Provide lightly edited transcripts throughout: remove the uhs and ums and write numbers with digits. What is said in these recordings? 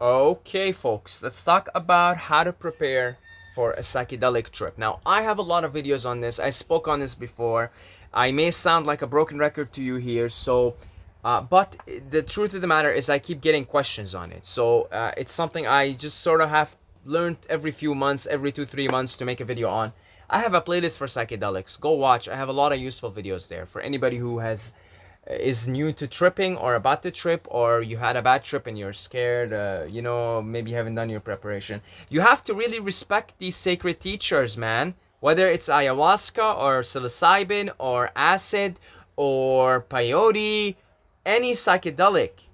Okay, folks, let's talk about how to prepare for a psychedelic trip. Now, I have a lot of videos on this. I spoke on this before. I may sound like a broken record to you here, but the truth of the matter is, I keep getting questions on it. It's something I just sort of have learned every few months, every 2, 3 months to make a video on. I have a playlist for psychedelics. Go watch. I have a lot of useful videos there for anybody who is new to tripping or about to trip, or you had a bad trip and you're scared, maybe you haven't done your preparation. You have to really respect these sacred teachers, man. Whether it's ayahuasca or psilocybin or acid or peyote, any psychedelic,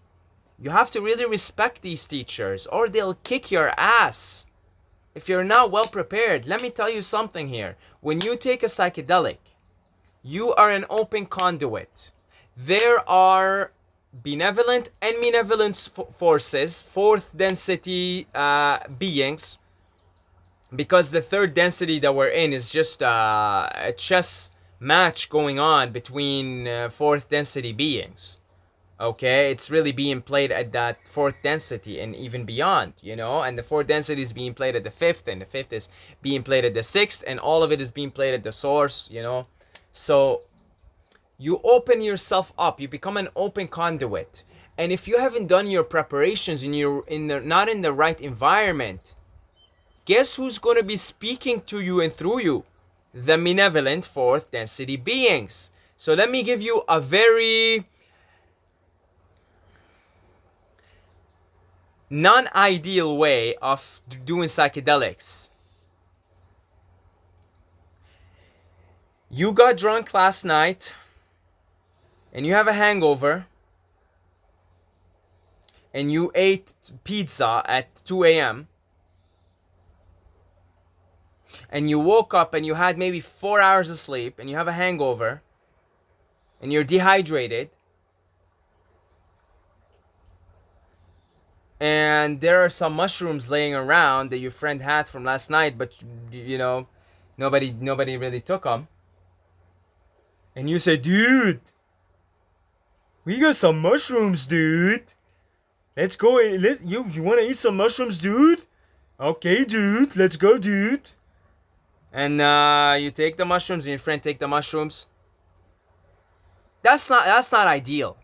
you have to really respect these teachers or they'll kick your ass if you're not well prepared. Let me tell you something here. When you take a psychedelic, you are an open conduit. There are benevolent and malevolent forces, fourth density beings, because the third density that we're in is just a chess match going on between fourth density beings. Okay, it's really being played at that fourth density and even beyond, and the fourth density is being played at the fifth, and the fifth is being played at the sixth, and all of it is being played at the source. So you open yourself up, you become an open conduit. And if you haven't done your preparations and you're not in the right environment, guess who's going to be speaking to you and through you? The malevolent fourth density beings. So let me give you a very non-ideal way of doing psychedelics. You got drunk last night and you have a hangover and you ate pizza at 2 a.m. and you woke up and you had maybe 4 hours of sleep and you have a hangover and you're dehydrated, and there are some mushrooms laying around that your friend had from last night, but nobody really took them, and you say, dude, we got some mushrooms, dude. Let's go. You want to eat some mushrooms, dude? Okay, dude. Let's go, dude. And you take the mushrooms, and your friend take the mushrooms. That's not ideal.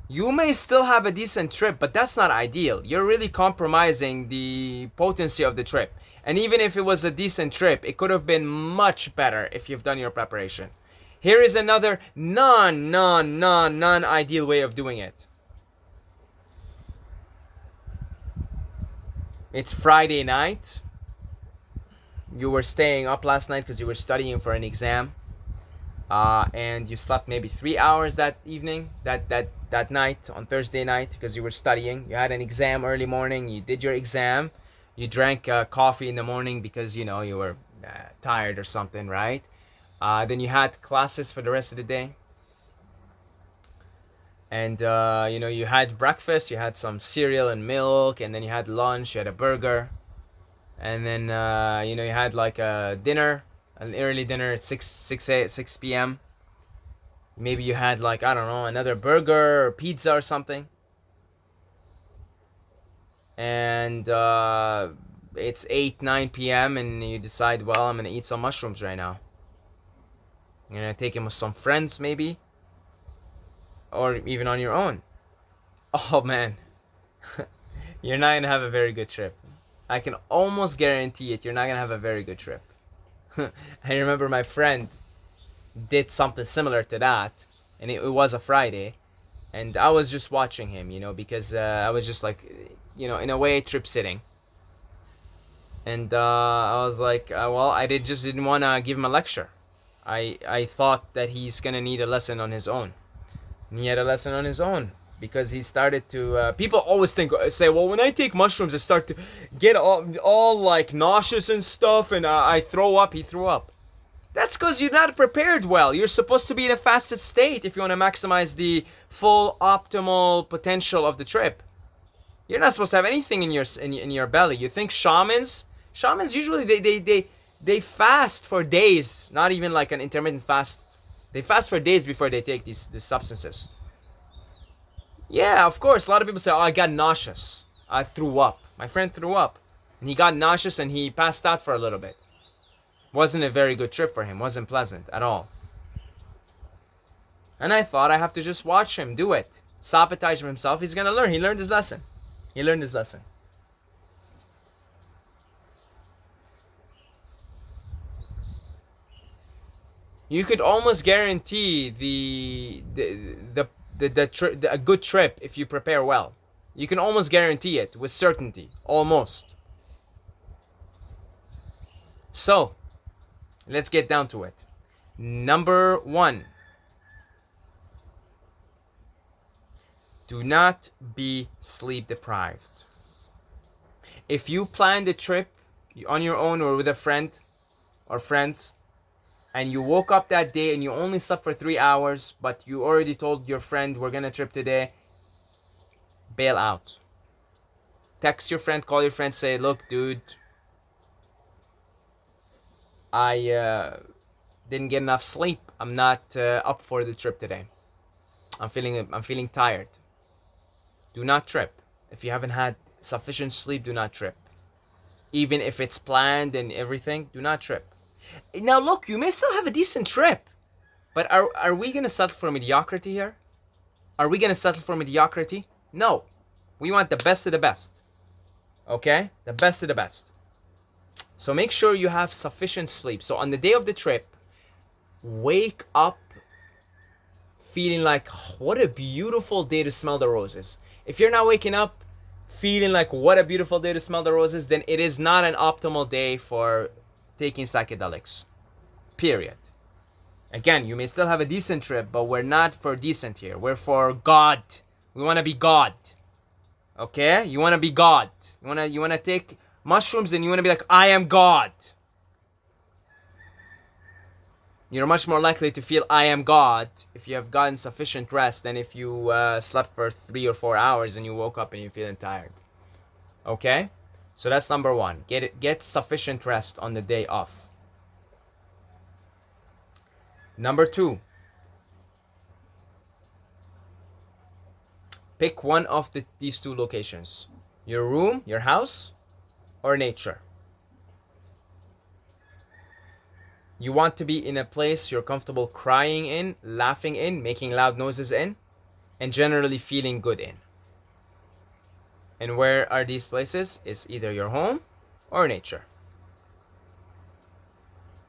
You may still have a decent trip, but that's not ideal. You're really compromising the potency of the trip. And even if it was a decent trip, it could have been much better if you've done your preparation. Here is another non-ideal way of doing it. It's Friday night. You were staying up last night because you were studying for an exam. And you slept maybe 3 hours that evening, that night, on Thursday night, because you were studying. You had an exam early morning. You did your exam. You drank coffee in the morning because, you were tired or something, right? Then you had classes for the rest of the day. And, you had breakfast. You had some cereal and milk. And then you had lunch. You had a burger. And then, you had like a dinner, an early dinner at 6 p.m. Maybe you had like, I don't know, another burger or pizza or something. And it's 8, 9 p.m. and you decide, well, I'm going to eat some mushrooms right now. You're going to take them with some friends maybe. Or even on your own. Oh, man. You're not going to have a very good trip. I can almost guarantee it. You're not going to have a very good trip. I remember my friend did something similar to that, and it was a Friday, and I was just watching him, because I was just like, in a way, trip sitting. And I was like, well, just didn't want to give him a lecture. I thought that he's gonna need a lesson on his own. And he had a lesson on his own because he started to. People always say, well, when I take mushrooms, I start to get all like nauseous and stuff, and I throw up. He threw up. That's because you're not prepared well. You're supposed to be in a fasted state if you want to maximize the full optimal potential of the trip. You're not supposed to have anything in your belly. You think shamans usually they fast for days, not even like an intermittent fast. They fast for days before they take these substances. Yeah, of course. A lot of people say, "Oh, I got nauseous." threw up. My friend threw up, and he got nauseous and he passed out for a little bit. Wasn't a very good trip for him. Wasn't pleasant at all. And I thought I have to just watch him do it. Sabotage himself. He's gonna learn. He learned his lesson. He learned his lesson. You could almost guarantee a good trip if you prepare well. You can almost guarantee it with certainty. Almost. So, let's get down to it. Number 1. Do not be sleep deprived. If you plan the trip on your own or with a friend or friends, and you woke up that day and you only slept for 3 hours, but you already told your friend we're gonna trip today, bail out. Text your friend, call your friend, say, look, dude, I didn't get enough sleep. I'm not up for the trip today. I'm feeling tired. Do not trip. If you haven't had sufficient sleep, do not trip. Even if it's planned and everything, do not trip. Now look, you may still have a decent trip, but are we gonna settle for mediocrity here? Are we gonna settle for mediocrity? No. We want the best of the best. Okay? The best of the best. So make sure you have sufficient sleep. So on the day of the trip, wake up feeling like, what a beautiful day to smell the roses. If you're not waking up feeling like, what a beautiful day to smell the roses, then it is not an optimal day for taking psychedelics. Period. Again, you may still have a decent trip, but we're not for decent here. We're for God. We want to be God. Okay? You want to be God. You want to take mushrooms and you want to be like, I am God. You're much more likely to feel I am God if you have gotten sufficient rest than if you slept for 3 or 4 hours and you woke up and you're feeling tired. Okay? So that's number 1. Get sufficient rest on the day off. Number 2. Pick one of these 2 locations. Your room, your house, or nature. You want to be in a place you're comfortable crying in, laughing in, making loud noises in, and generally feeling good in. And where are these places? It's either your home or nature.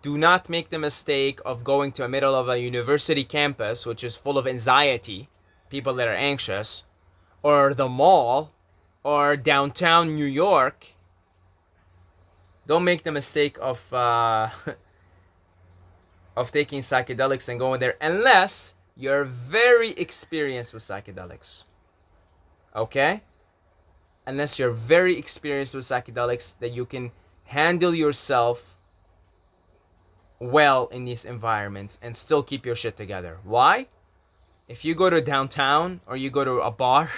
Do not make the mistake of going to the middle of a university campus, which is full of anxiety, people that are anxious, or the mall, or downtown New York. Don't make the mistake of taking psychedelics and going there unless you're very experienced with psychedelics. Okay? Unless you're very experienced with psychedelics, that you can handle yourself well in these environments and still keep your shit together. Why? If you go to downtown or you go to a bar,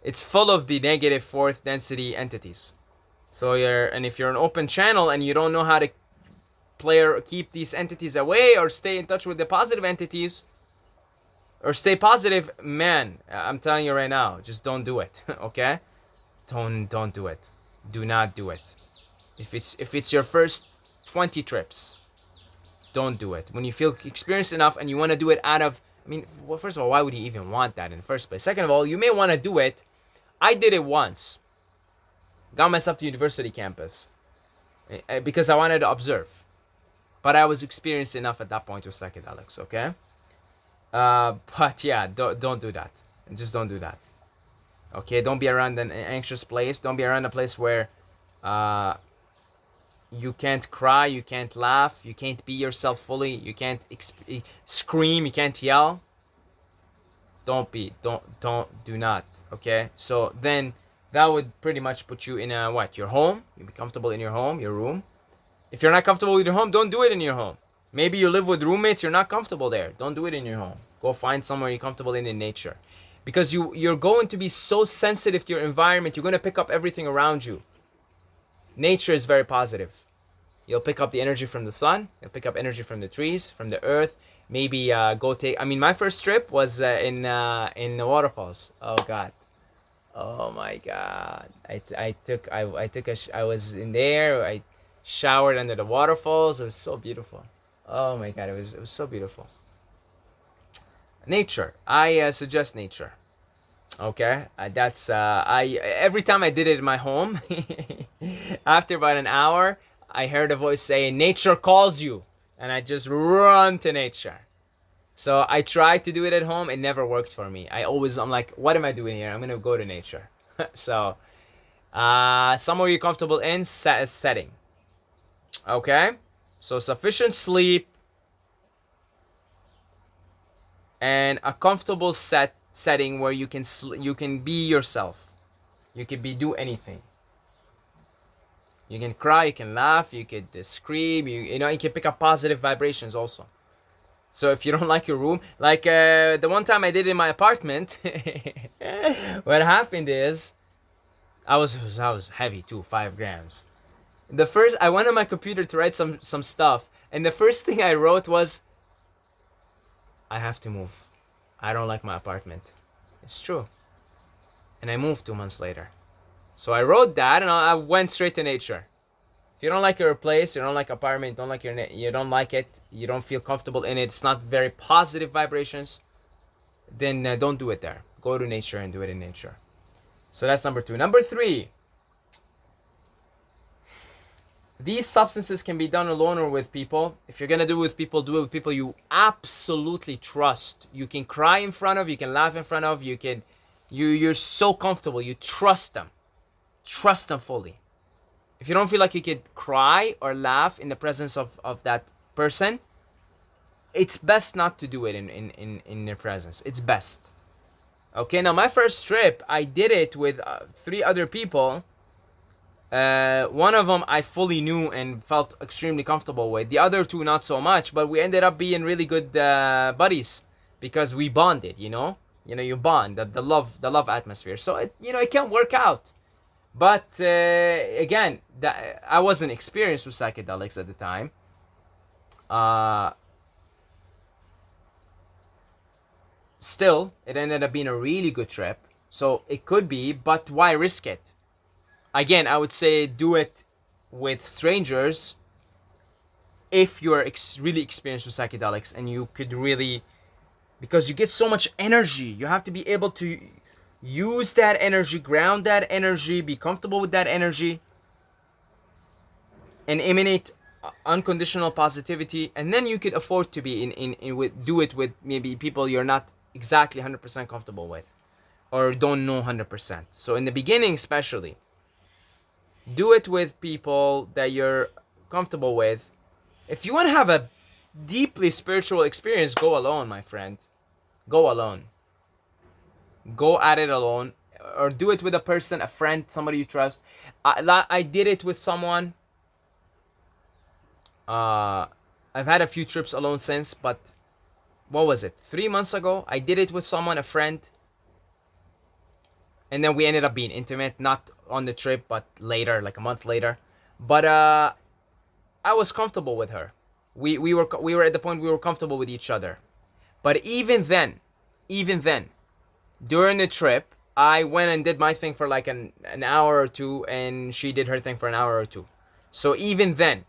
it's full of the negative 4th density entities. So if you're an open channel and you don't know how to play or keep these entities away or stay in touch with the positive entities or stay positive, man, I'm telling you right now, just don't do it. Okay? Don't do it. Do not do it. If it's your first 20 trips, don't do it. When you feel experienced enough and you want to do it well, first of all, why would you even want that in the first place? Second of all, you may want to do it. I did it once. Got myself to university campus because I wanted to observe. But I was experienced enough at that point with psychedelics, okay? But yeah, don't do that. Just don't do that. Okay, don't be around an anxious place. Don't be around a place where you can't cry, you can't laugh, you can't be yourself fully, you can't scream, you can't yell. Do not, okay? So then that would pretty much put you in your home. You'd be comfortable in your home, your room. If you're not comfortable with your home, don't do it in your home. Maybe you live with roommates, you're not comfortable there. Don't do it in your home. Go find somewhere you're comfortable in nature. Because you're going to be so sensitive to your environment, you're going to pick up everything around you. Nature is very positive. You'll pick up the energy from the sun. You'll pick up energy from the trees, from the earth. Maybe my first trip was in the waterfalls. Oh God. Oh my god. I was in there. I showered under the waterfalls. It was so beautiful. Oh my god, it was so beautiful. Nature. I suggest nature. Okay, that's I every time I did it in my home, after about an hour, I heard a voice saying, "Nature calls you," and I just run to nature. So I tried to do it at home. It never worked for me. I'm like, what am I doing here? I'm gonna go to nature. So somewhere you're comfortable in setting. Okay, so sufficient sleep and a comfortable setting where you can be yourself. You can do anything. You can cry, you can laugh, you could scream. You can pick up positive vibrations also. So if you don't like your room, like the one time I did in my apartment, what happened is I was heavy too, 5 grams. The first I went on my computer to write some stuff, and the first thing I wrote was, I have to move. I don't like my apartment. It's true. And I moved 2 months later. So I wrote that, and I went straight to nature. If you don't like your place, you don't like apartment, you don't like it, you don't feel comfortable in it, it's not very positive vibrations, then don't do it there. Go to nature and do it in nature. So that's number 2. Number 3, these substances can be done alone or with people. If you're gonna do it with people, do it with people you absolutely trust. You can cry in front of, you can laugh in front of, you're so comfortable, you trust them fully. If you don't feel like you could cry or laugh in the presence of that person, it's best not to do it in their presence. It's best. Okay, now my first trip, I did it with 3 other people. One of them I fully knew and felt extremely comfortable with. The other 2 not so much, but we ended up being really good buddies because we bonded. You bond, the love atmosphere. So it can work out. But again, I wasn't experienced with psychedelics at the time. Still, it ended up being a really good trip. So it could be, but why risk it? Again, I would say do it with strangers if you're really experienced with psychedelics, and you could really, because you get so much energy. You have to be able to use that energy, ground that energy, be comfortable with that energy, and emanate unconditional positivity. And then you could afford to be do it with maybe people you're not exactly 100% comfortable with or don't know 100%. So in the beginning especially, do it with people that you're comfortable with. If you want to have a deeply spiritual experience, go alone, my friend. Go alone. Go at it alone, or do it with a person, a friend, somebody you trust. I did it with someone. I've had a few trips alone since, but what was it? 3 months ago, I did it with someone, a friend, and then we ended up being intimate, not on the trip, but later, like a month later. But I was comfortable with her. We were at the point we were comfortable with each other. But even then, during the trip, I went and did my thing for like an hour or 2, and she did her thing for an hour or 2. So even then,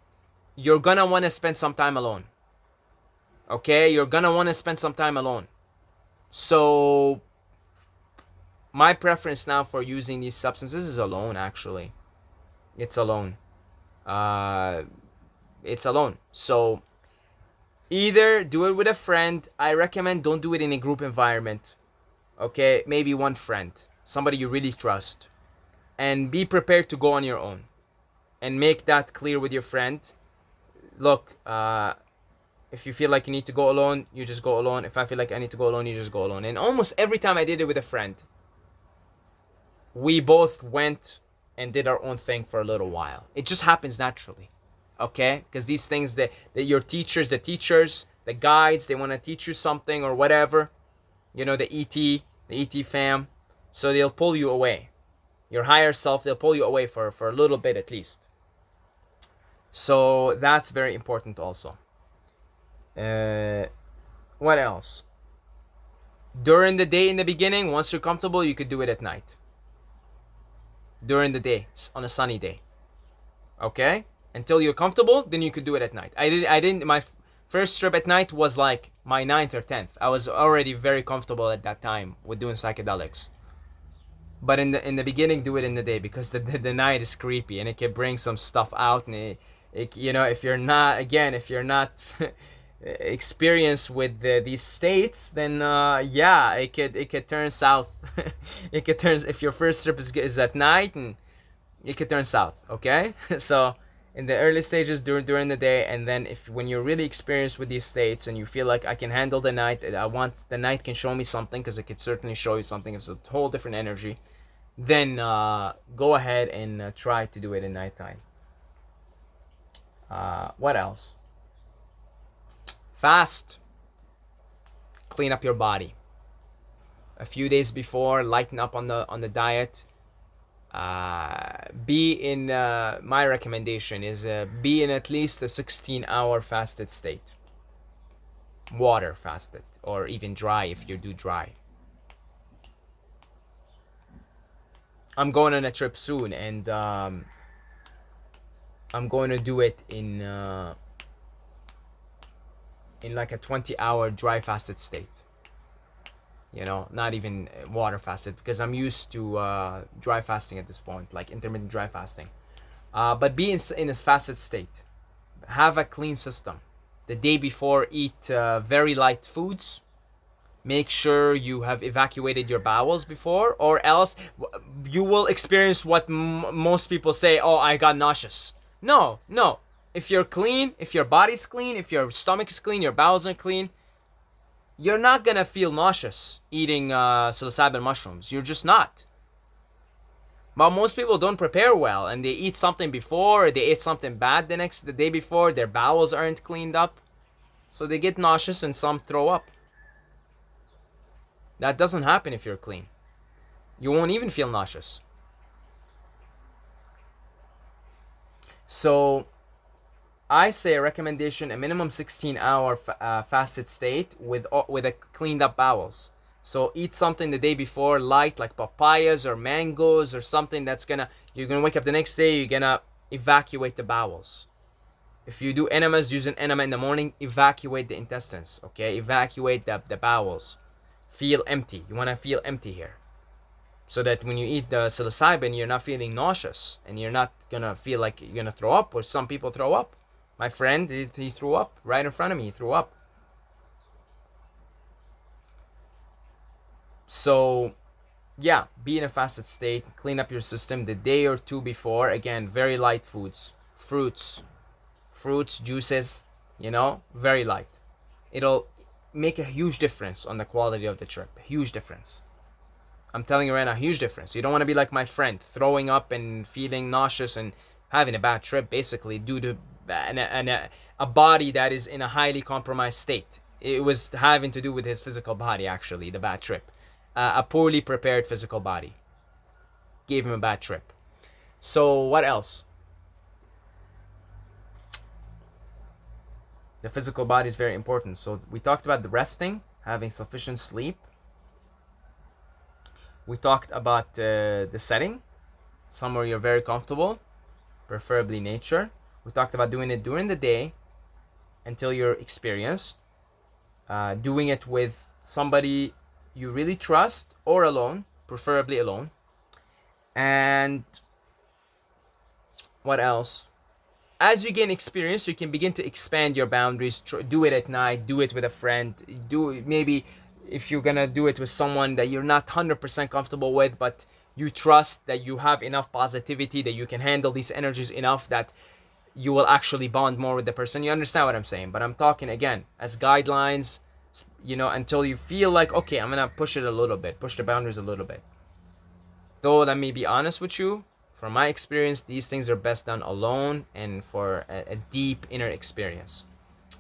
you're gonna want to spend some time alone. Okay, you're gonna want to spend some time alone. So my preference now for using these substances is alone. Actually, it's alone. It's alone. So either do it with a friend. I recommend don't do it in a group environment. Okay, maybe one friend, somebody you really trust, and be prepared to go on your own, and make that clear with your friend. Look, if you feel like you need to go alone, you just go alone. If I feel like I need to go alone, you just go alone. And almost every time I did it with a friend, we both went and did our own thing for a little while. It just happens naturally, okay? Because these things that your teachers, the guides, they want to teach you something or whatever. The ET fam. So they'll pull you away. Your higher self, they'll pull you away for a little bit at least. So that's very important also. What else? During the day in the beginning, once you're comfortable, you could do it at night. during the day on a sunny day. Okay, until you're comfortable, then you could do it at night. I didn't. My first trip at night was like my 9th or 10th. I was already very comfortable at that time with doing psychedelics. But in the beginning, do it in the day, because the night is creepy and it can bring some stuff out. And you know, if you're not, again, if you're not experienced with these states, then yeah, it could turn south. It could turn, if your first trip is at night, and it could turn south. Okay, so in the early stages, during the day, and then if when you're really experienced with these states and you feel like I can handle the night, I want the night can show me something, because it could certainly show you something. It's a whole different energy. Then go ahead and try to do it in nighttime. What else? Fast. Clean up your body. A few days before, lighten up on the diet. Be in my recommendation is be in at least a 16-hour fasted state. Water fasted, or even dry if you do dry. I'm going on a trip soon, and I'm going to do it in like a 20-hour dry fasted state. You know, not even water fasted, because I'm used to dry fasting at this point, like intermittent dry fasting. But be in a fasted state. Have a clean system. The day before, eat very light foods. Make sure you have evacuated your bowels before, or else you will experience what most people say, oh, I got nauseous. No. If you're clean, if your body's clean, if your stomach is clean, your bowels are clean, you're not gonna feel nauseous eating psilocybin mushrooms. You're just not. But most people don't prepare well, and they eat something before, or they ate something bad the day before, their bowels aren't cleaned up, so they get nauseous and some throw up. That doesn't happen if you're clean. You won't even feel nauseous. So I say a recommendation, a minimum 16-hour fasted state with a cleaned up bowels. So eat something the day before, light, like papayas or mangoes or something that's you're gonna wake up the next day, you're gonna evacuate the bowels. If you do enemas, use an enema in the morning, evacuate the intestines, okay? Evacuate the bowels. Feel empty. You wanna feel empty here. So that when you eat the psilocybin, you're not feeling nauseous, and you're not gonna feel like you're gonna throw up, or some people throw up. My friend, he threw up right in front of me. He threw up. So, yeah, be in a fasted state. Clean up your system the day or two before. Again, very light foods, fruits, juices. You know, very light. It'll make a huge difference on the quality of the trip. Huge difference. I'm telling you right now, huge difference. You don't want to be like my friend, throwing up and feeling nauseous and having a bad trip, basically due to a body that is in a highly compromised state. It was having to do with his physical body, actually, the bad trip. A poorly prepared physical body gave him a bad trip. So what else? The physical body is very important. So we talked about the resting, having sufficient sleep. We talked about the setting, somewhere you're very comfortable, preferably nature. We talked about doing it during the day until you're experienced. Doing it with somebody you really trust, or alone, preferably alone. And what else? As you gain experience, you can begin to expand your boundaries. Do it at night, do it with a friend, do it maybe if you're gonna do it with someone that you're not 100% comfortable with, but you trust that you have enough positivity, that you can handle these energies enough that you will actually bond more with the person. You understand what I'm saying? But I'm talking, again, as guidelines, you know, until you feel like, okay, I'm gonna push it a little bit, push the boundaries a little bit. Though, let me be honest with you, from my experience, these things are best done alone and for a deep inner experience.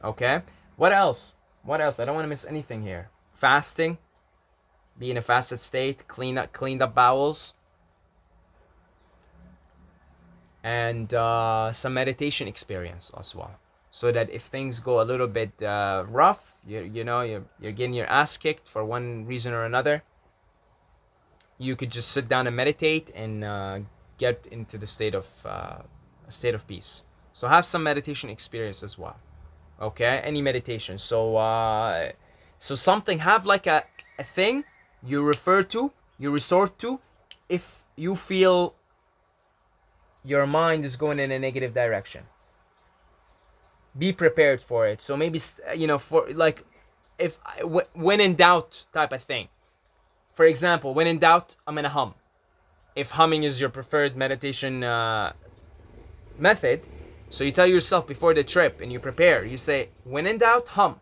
Okay? What else? I don't want to miss anything here. Fasting, be in a fasted state, cleaned up bowels, and some meditation experience as well. So that if things go a little bit rough, you're getting your ass kicked for one reason or another, you could just sit down and meditate and get into the state of a state of peace. So have some meditation experience as well. Okay, any meditation. So something, have like a thing you refer to, you resort to, if you feel your mind is going in a negative direction. Be prepared for it. So maybe, for like, if when in doubt type of thing. For example, when in doubt, I'm gonna hum. If humming is your preferred meditation method, so you tell yourself before the trip and you prepare, you say, when in doubt, hum.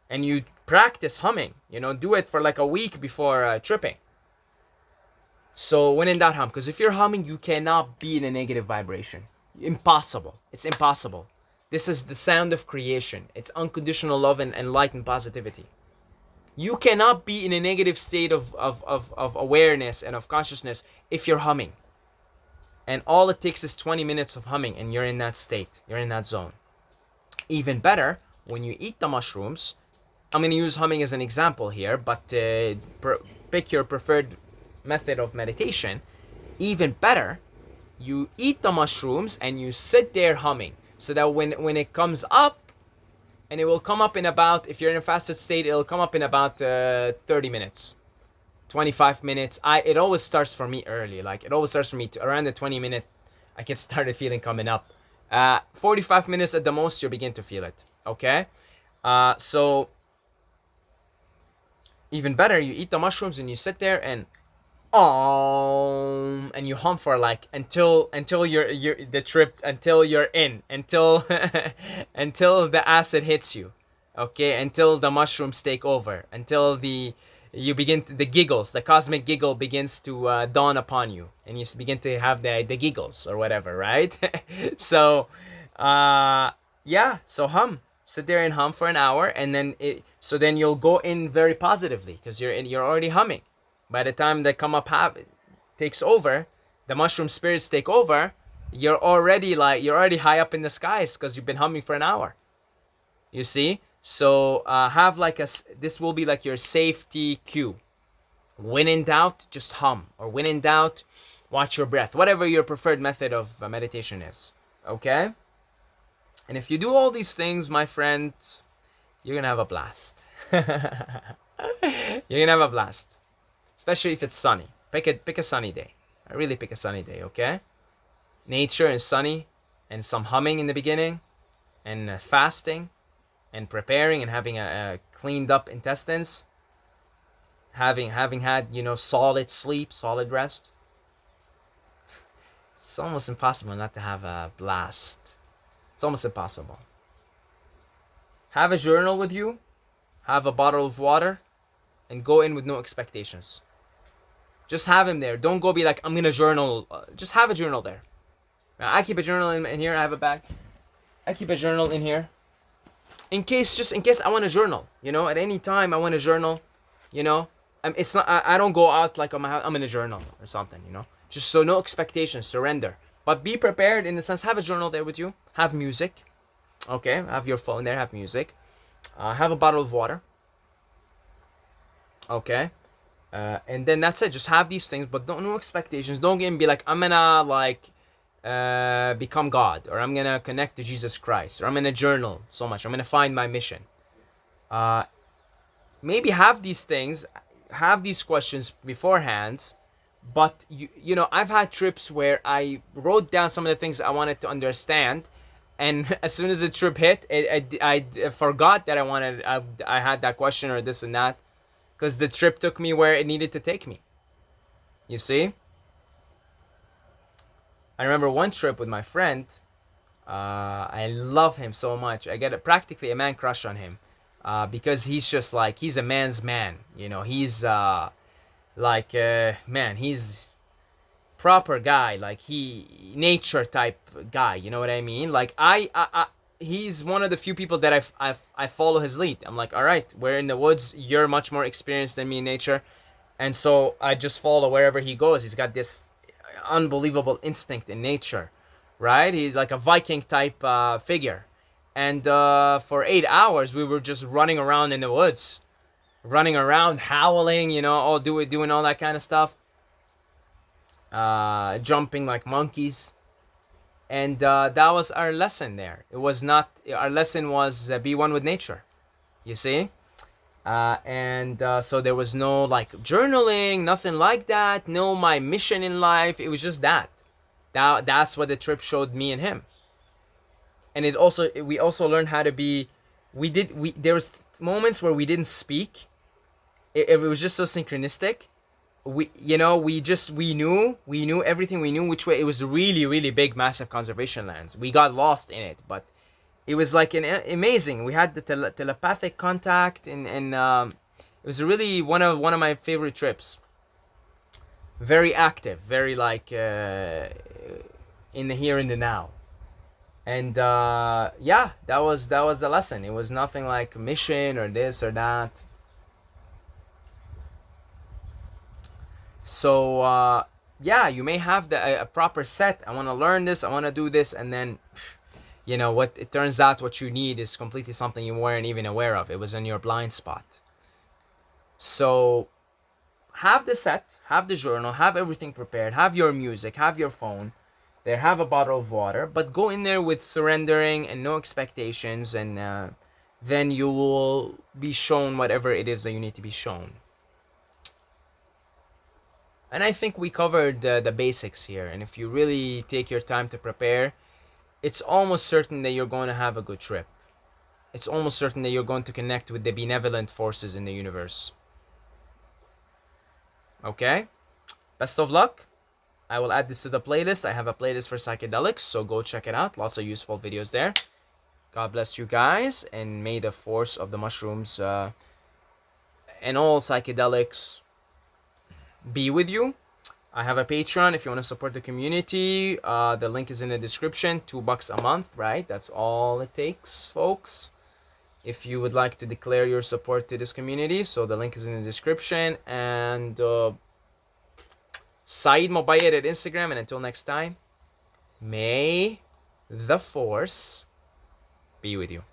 And you practice humming, do it for like a week before tripping. So when in doubt, hum. Because if you're humming, you cannot be in a negative vibration. Impossible. It's impossible. This is the sound of creation. It's unconditional love and light and positivity. You cannot be in a negative state of awareness and of consciousness if you're humming. And all it takes is 20 minutes of humming and you're in that state. You're in that zone. Even better, when you eat the mushrooms, I'm going to use humming as an example here, but pick your preferred method of meditation. Even better, you eat the mushrooms and you sit there humming, so that when it comes up, and it will come up in about, if you're in a fasted state, it'll come up in about 30 minutes, 25 minutes. It always starts for me early. Like, it always starts for me to around the 20-minute, I can start the feeling coming up. 45 minutes at the most, you'll begin to feel it. Okay? So even better, you eat the mushrooms and you sit there and and you hum for like until you're the trip, until you're in, until until the acid hits you. Okay, until the mushrooms take over, until the giggles, the cosmic giggle begins to dawn upon you, and you begin to have the giggles or whatever, right? So yeah, so hum, sit there and hum for an hour, and then then you'll go in very positively because you're already humming. By the time the come up takes over, the mushroom spirits take over, you're already high up in the skies because you've been humming for an hour. You see? So have like this will be like your safety cue. When in doubt, just hum. Or when in doubt, watch your breath. Whatever your preferred method of meditation is. Okay? And if you do all these things, my friends, you're gonna have a blast. You're gonna have a blast. Especially if it's sunny. Pick a sunny day. I really pick a sunny day, okay? Nature and sunny, and some humming in the beginning, and fasting, and preparing, and having a cleaned up intestines, having had solid sleep, solid rest. It's almost impossible not to have a blast. It's almost impossible. Have a journal with you, have a bottle of water, and go in with no expectations. Just have him there. Don't go be like, I'm gonna journal. Just have a journal there. I keep a journal in here. I have a bag. I keep a journal in here. In case I want to journal. At any time I want to journal. It's not. I don't go out like I'm gonna journal or something. Just so no expectations. Surrender. But be prepared in the sense. Have a journal there with you. Have music. Okay. Have your phone there. Have music. Have a bottle of water. Okay. And then that's it. Just have these things, but no expectations. Don't get and be like, I'm gonna become God, or I'm gonna connect to Jesus Christ, or I'm gonna journal so much. I'm gonna find my mission. Maybe have these things, have these questions beforehand. But I've had trips where I wrote down some of the things I wanted to understand, and as soon as the trip hit, I forgot that I had that question or this and that. Because the trip took me where it needed to take me. You see? I remember one trip with my friend. I love him so much. I get practically a man crush on him. Because he's just like, he's a man's man. He's he's proper guy. Like nature type guy. You know what I mean? Like he's one of the few people that I follow his lead. I'm like, all right, we're in the woods. You're much more experienced than me in nature. And so I just follow wherever he goes. He's got this unbelievable instinct in nature, right? He's like a Viking type figure. And for 8 hours, we were just running around in the woods. Running around, howling, doing all that kind of stuff. jumping like monkeys. And that was our lesson there. It was not, our lesson was be one with nature, you see? And so there was no like journaling, nothing like that. No, my mission in life. It was just that. That's what the trip showed me and him. And it also, we also learned how to be. We there was moments where we didn't speak. It was just so synchronistic. We knew everything. We knew which way. It was really really big, massive conservation lands. We got lost in it, but it was like an amazing. We had the telepathic contact, and it was really one of my favorite trips. Very active, very like in the here and the now. And yeah, that was the lesson. It was nothing like mission or this or that. So yeah, you may have a proper set. I want to learn this. I want to do this, and then what it turns out what you need is completely something you weren't even aware of. It was in your blind spot. So have the set, have the journal, have everything prepared, have your music, have your phone there, have a bottle of water, but go in there with surrendering and no expectations, and then you will be shown whatever it is that you need to be shown. And I think we covered the basics here, and if you really take your time to prepare, it's almost certain that you're going to have a good trip. It's almost certain that you're going to connect with the benevolent forces in the universe. Okay? Best of luck. I will add this to the playlist. I have a playlist for psychedelics, so go check it out. Lots of useful videos there. God bless you guys, and may the force of the mushrooms and all psychedelics be with you. I have a Patreon if you want to support the community. The link is in the description. $2 a month, right? That's all it takes, folks. If you would like to declare your support to this community, so the link is in the description. And Saeed Mobayed at Instagram. And until next time, may the force be with you.